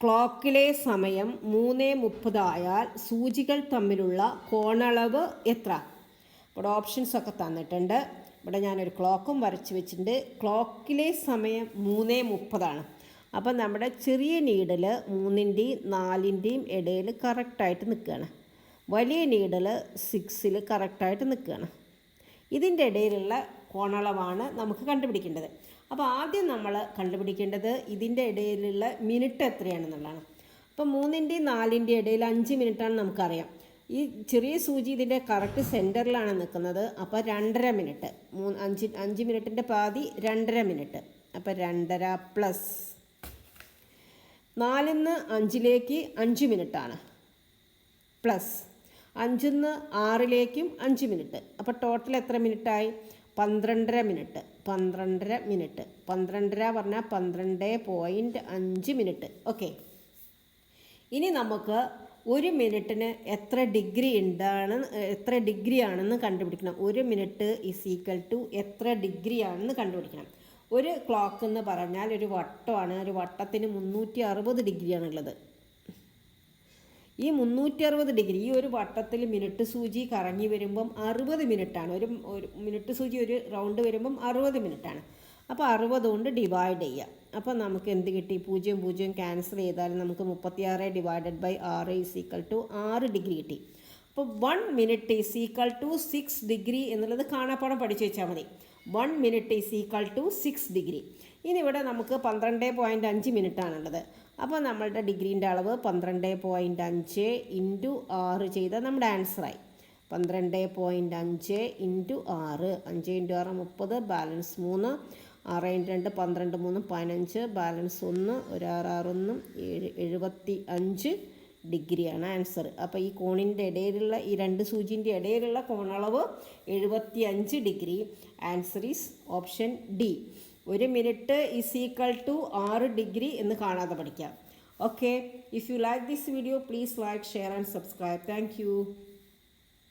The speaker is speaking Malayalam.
ക്ലോക്കിലെ സമയം 3:30 ആയാൽ സൂചികൾ തമ്മിലുള്ള കോണളവ് എത്ര? ഇവിടെ ഓപ്ഷൻസ് ഒക്കെ തന്നിട്ടുണ്ട്. ഇവിടെ ഞാനൊരു ക്ലോക്കും വരച്ച് വെച്ചിട്ടുണ്ട്. ക്ലോക്കിലെ സമയം 3:30 അപ്പം നമ്മുടെ ചെറിയ നീഡിൽ 3ൻ്റെയും 4ൻ്റെയും ഇടയിൽ കറക്റ്റായിട്ട് നിൽക്കുകയാണ്. വലിയ നീഡിൽ 6ൽ കറക്റ്റായിട്ട് നിൽക്കുകയാണ്. ഇതിൻ്റെ ഇടയിലുള്ള കോണളവാണ് നമുക്ക് കണ്ടുപിടിക്കേണ്ടത്. അപ്പോൾ ആദ്യം നമ്മൾ കണ്ടുപിടിക്കേണ്ടത് ഇതിൻ്റെ ഇടയിലുള്ള മിനിറ്റ് എത്രയാണെന്നുള്ളതാണ്. അപ്പോൾ 3ൻ്റെയും 4ൻ്റെയും ഇടയിൽ 5 മിനിറ്റാണ് നമുക്കറിയാം. ഈ ചെറിയ സൂചി ഇതിൻ്റെ കറക്റ്റ് സെൻറ്ററിലാണ് നിൽക്കുന്നത്. അപ്പോൾ 2.5 മിനിറ്റ്. 5 മിനിറ്റിൻ്റെ പാതി 2.5 മിനിറ്റ്. അപ്പോൾ 2.5 പ്ലസ് 4 നിന്ന് 5ലേക്ക് 5 മിനിറ്റാണ്, പ്ലസ് 5 നിന്ന് 6ലേക്കും 5 മിനിറ്റ്. അപ്പോൾ ടോട്ടൽ എത്ര മിനിറ്റായി? 12.5 മിനിറ്റ്. 12.5 മിനിറ്റ്. 12.5 പറഞ്ഞാൽ 12.5 മിനിറ്റ്. ഓക്കെ, ഇനി നമുക്ക് ഒരു മിനിറ്റിന് എത്ര ഡിഗ്രി ആണെന്ന് കണ്ടുപിടിക്കണം. 1 മിനിറ്റ് ഈസ് ഈക്വൽ ടു എത്ര ഡിഗ്രി ആണെന്ന് കണ്ടുപിടിക്കണം. ഒരു ക്ലോക്ക് എന്ന് പറഞ്ഞാൽ ഒരു വട്ടമാണ്. ഒരു വട്ടത്തിന് 360 ഡിഗ്രിയാണുള്ളത്. ഈ 360 ഡിഗ്രി, ഈ ഒരു വട്ടത്തിൽ മിനിറ്റ് സൂചി കറങ്ങി വരുമ്പം 60 മിനിറ്റാണ്. ഒരു മിനിറ്റ് സൂചി ഒരു റൗണ്ട് വരുമ്പം 60 മിനിറ്റാണ്. അപ്പോൾ 60 കൊണ്ട് ഡിവൈഡ് ചെയ്യാം. അപ്പോൾ നമുക്ക് എന്ത് കിട്ടി? 0 0 ക്യാൻസൽ ചെയ്താൽ നമുക്ക് 36 divided by 6 is equal to 6 degree കിട്ടി. അപ്പോൾ 1 minute is equal to 6 degree എന്നുള്ളത് കാണാപ്പാടം പഠിച്ചു വെച്ചാൽ മതി. 1 minute is equal to 6 degree. ഇനി ഇവിടെ നമുക്ക് 12.5 മിനിറ്റാണുള്ളത്. അപ്പോൾ നമ്മളുടെ ഡിഗ്രീൻ്റെ അളവ് 12.5 ഇൻറ്റു 6 ചെയ്താൽ നമ്മുടെ ആൻസറായി. 12.5 into 6, 5 into 6 30, balance 3, 6 into 2 12, 3 15, balance 1, 1 6 1 75 ഡിഗ്രിയാണ് ആൻസർ. അപ്പോൾ ഈ കോണിൻ്റെ ഇടയിലുള്ള ഈ രണ്ട് സൂചിൻ്റെ ഇടയിലുള്ള കോണളവ് 75 degree. Answer is option d. 1 minute is equal to 6 degree എന്ന് കാണാതെ പഠിക്കാം. Okay, if you like this video please like, share and subscribe. Thank U.